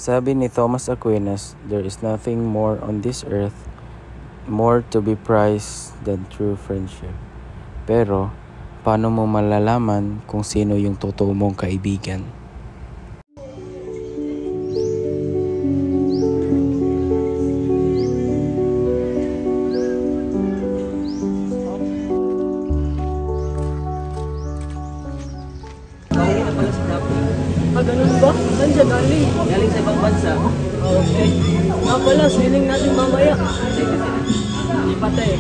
Sabi ni Thomas Aquinas, there is nothing more on this earth more to be prized than true friendship. Pero, paano mo malalaman kung sino yung totoo mong kaibigan? Ganun ba? Saan siya galing? Galing sa ibang bansa. Okay. Pala, swimming natin mamaya. Hindi pa tayo.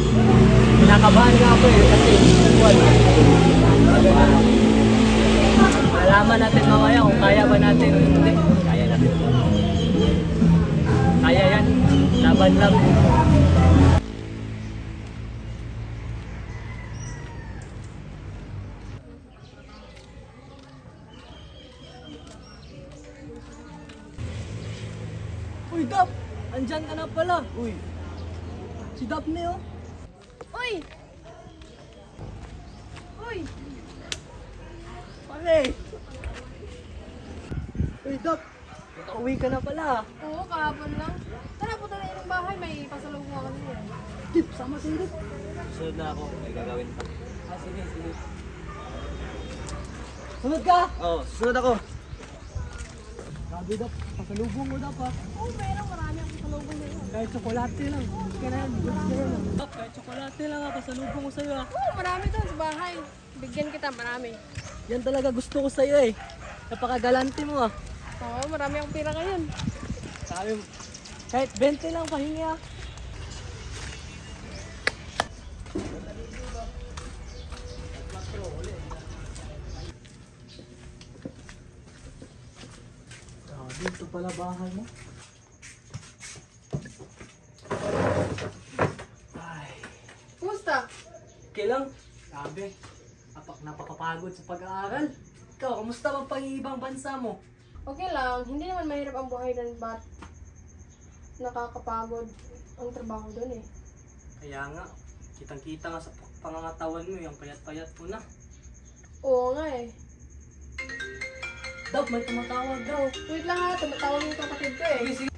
Kinakabahan nga ako kasi malaman natin mamaya kung kaya ba natin. Hindi. Kaya natin. Kaya yan. Laban lang. Uy, Dap! Andyan ka na pala. Uy. Si Daphne, oh. Uy! Uy! Pare! Uy, Dap! Uwi ka na pala. Oo, kahapon lang. Tara, punta na yung bahay. May pasalubong ako niya. Dip, sama tayo, Dip. Sunod na ako, may gagawin pa. Sige, sige. Sunod ka! Oo, susunod ako. Sabi, Dap. Pasalubong mo, Dap, ha? Oo, meron. Marami akong pasalubong niya. Kahit tsokolate lang. Gusto na yan. Gusto na yan. Dap, kahit tsokolate lang, ha. Pasalubong ko sa'yo, ha. Oo, marami doon sa bahay. Bigyan kita, marami. Yan talaga gusto ko sa'yo, eh. Napakagalante mo, ha. Oo, marami akong pira ngayon. Sabi mo, kahit 20 lang pahingi, ha. Dito pala bahay mo. Ay. Kumusta? Okay lang. Sabi, napakapagod sa pag-aaral. Ikaw, kamusta bang pang-ibang bansa mo? Okay lang. Hindi naman mahirap ang buhay doon, but nakakapagod ang trabaho doon, eh. Kaya nga, kitang-kita nga sa pangangatawan mo, yung payat-payat mo na. Oo nga, eh. Dap, may tumatawag daw. Wait lang ha, tumatawag yung kapatid ko, eh. Sige, sige.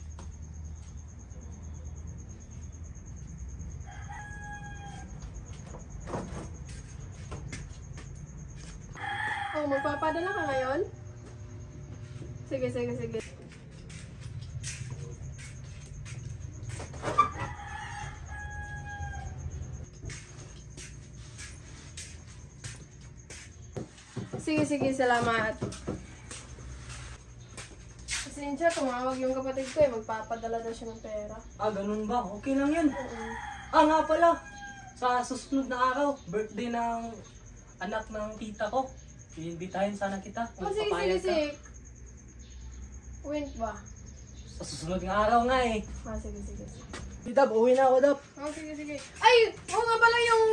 Oh, magpapadala ka ngayon? Sige, sige, sige. Sige, sige, salamat. Pasensya, tumawag yung kapatid ko, eh. Magpapadala daw siya ng pera. Ah, ganun ba? Okay lang yan. Oo. Ah, nga pala. Sa susunod na araw, birthday ng anak ng tita ko. Iimbitahin sana kita. Oh, sige, sige, Papayag ka. sige. Wait ba? Sa susunod ng araw nga eh. Ah, sige, sige, sige. Dap, uwi na ako, Dap. Oh, sige, sige. Ay! Oo nga pala yung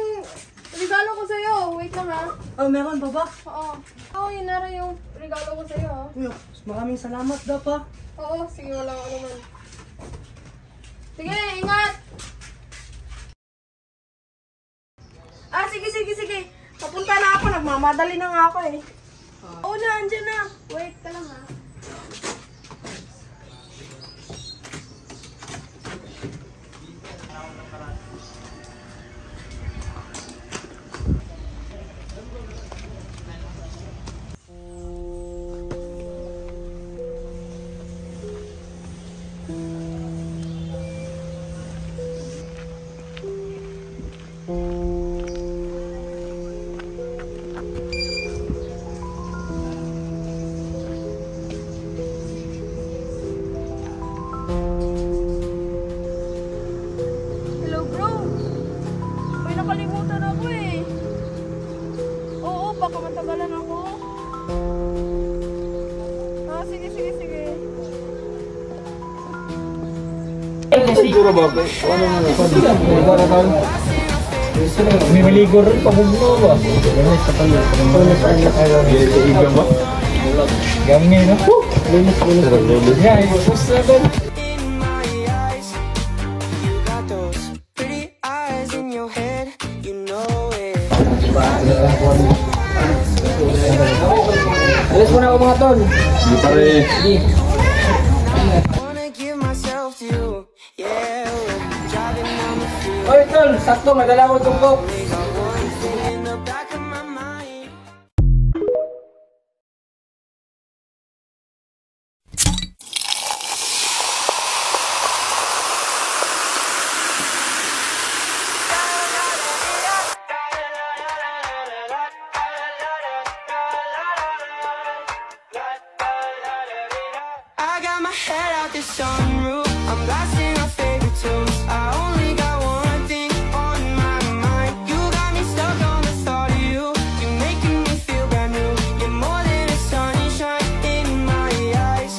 regalo ko sa'yo. Wait lang, ha? Ah, meron ba ba? Oo. Oo, yun na rin yung regalo ko sa'yo, ha? Uy, maraming salamat, Dap, ha. Oo, sige, wala ka naman. Sige, ingat! Ah, sige, sige, sige. Papunta na ako. Nagmamadali na nga ako, eh. Oo na, andyan na. Wait ka lang, ha? Hello, bro. May nakalimutan ako, eh. Oo, baka matagalan ako. Ah, sige, sige, sige. Siguro ba? Ano mo? Para tayo. May maligor rin, pabugno ba? Ganun sa pala. Iba ba? Gamay na. Linis. Yeah, post na doon. Alis mo na ako mga tol. Hindi pare. Wanna give myself to you, yeah. Driving down the freeway. Hoy, tol, sakto, madala ko tungkok. Got one thing in the back of my mind. I got my head out the sunroof. I'm blasting my favorite tunes. I only got one thing on my mind. You got me stuck on the thought of you. You're making me feel brand new. You're more than a sunshine in my eyes.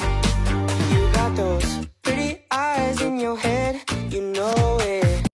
You got those pretty eyes in your head. You know it.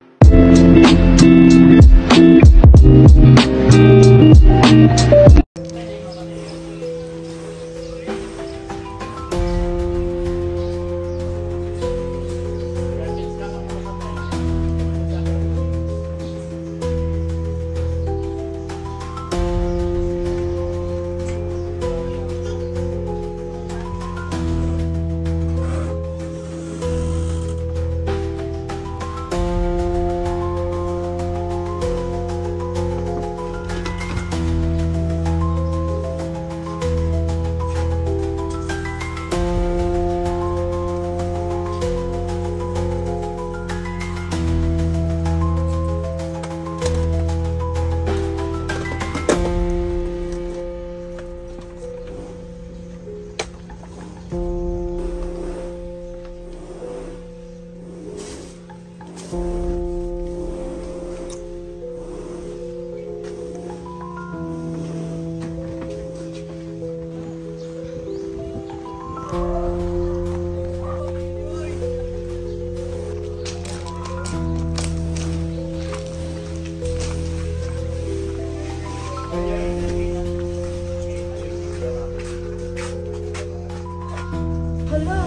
Hala,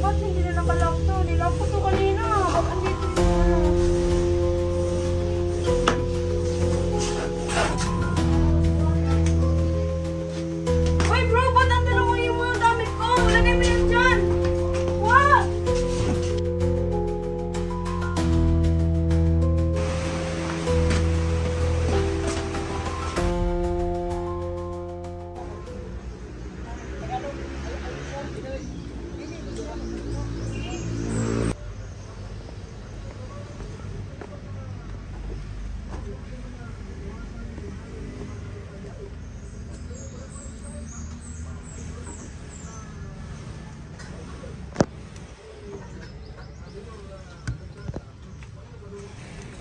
ba't hindi na nakalock to? Nilock ko to kanina. Ba't andito na? Hoy bro, ba't ang dalawang yung mga gamit ko? Lagay mo yan dyan. What?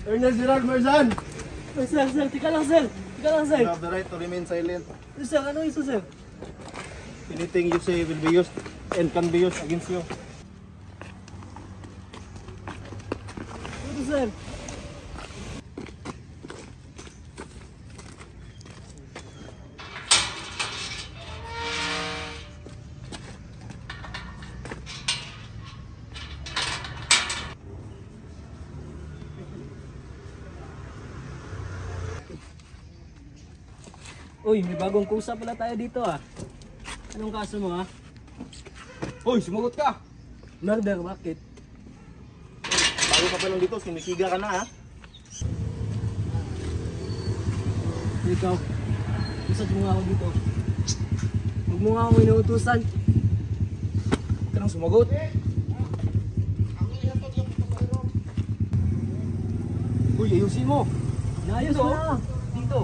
Ernest Gerard Marzan! Sir, tika lang, sir. Tika lang, sir. You have the right to remain silent. Sir, ano iso, sir? Anything you say will be used and can be used against you. Ito, sir. Uy, may bagong kusa pala tayo dito ah. Anong kaso mo ah? Hoy, sumagot ka! Murder, bakit? Bago ka pa lang dito, sinisiga ka na ha? Ikaw, usap mo nga ako dito. Huwag mo nga ako inuutusan. Huwag ka nang sumagot. Uy, ayusin mo! Naayos mo na. Dito.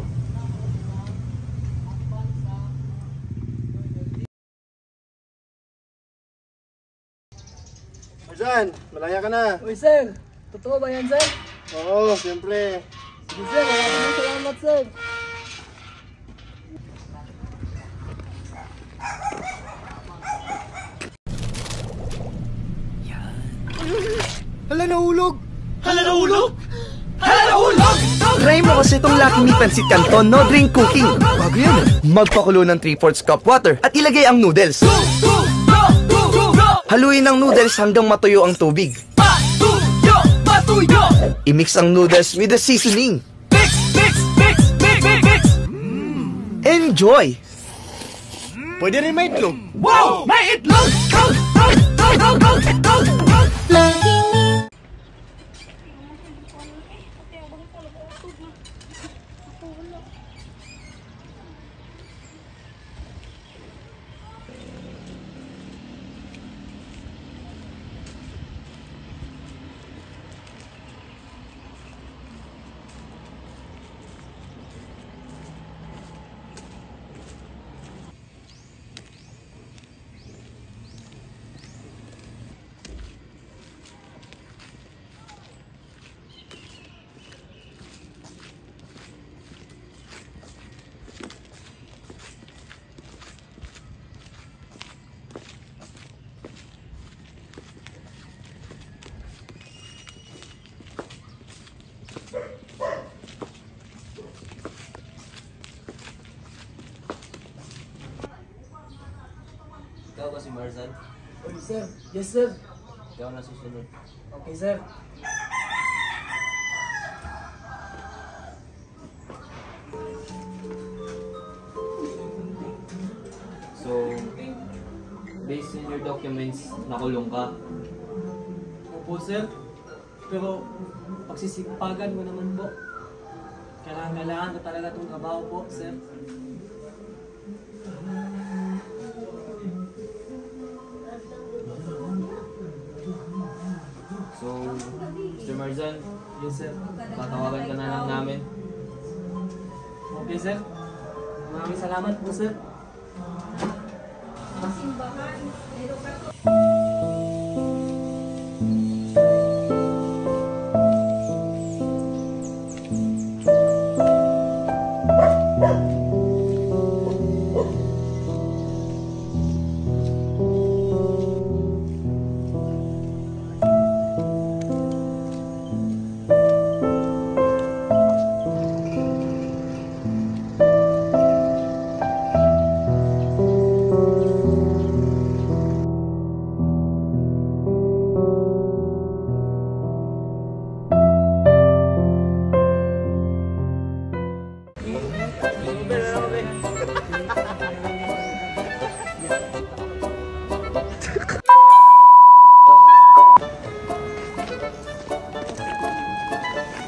Marzan, malaya ka na! Uy, sir. Totoo ba yan, sir? Oo, siyempre. Sige, sir. Maraming salamat, sir. Hala, nahulog! Hala, nahulog! Try mo kasi itong Lucky Me Pancit Canton No Drink Cooking. Bago yan. Magpakulo ng 3/4 cup water at ilagay ang noodles. Haluin ang noodles hanggang matuyo ang tubig. I-mix ang noodles with the seasoning. Enjoy! Pwede rin may itlog. Wow! May itlog! Ikaw ba si Marzan? Okay, sir. Yes, sir. Ikaw na susunod. Okay, sir. So, based on your documents, nakulong ka. Opo, sir. Pero, pagsisipagan mo naman po. Kailangan ko talaga itong trabaho po, sir. So, Mr. Marzan, Yes, sir. tatawagan ka na lang namin. Okay, sir. Maraming salamat po, sir.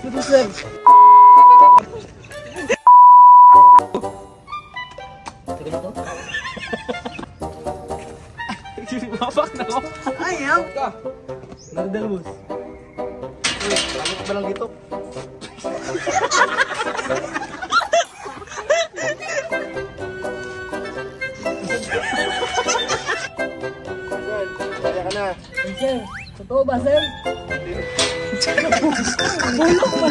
Ito, sir. Mapak na ako. Ayaw ka! Nagdalbos. Bakit ba lang dito? Kaya ka na. Sir, totoo ba, sir? Bulok ba?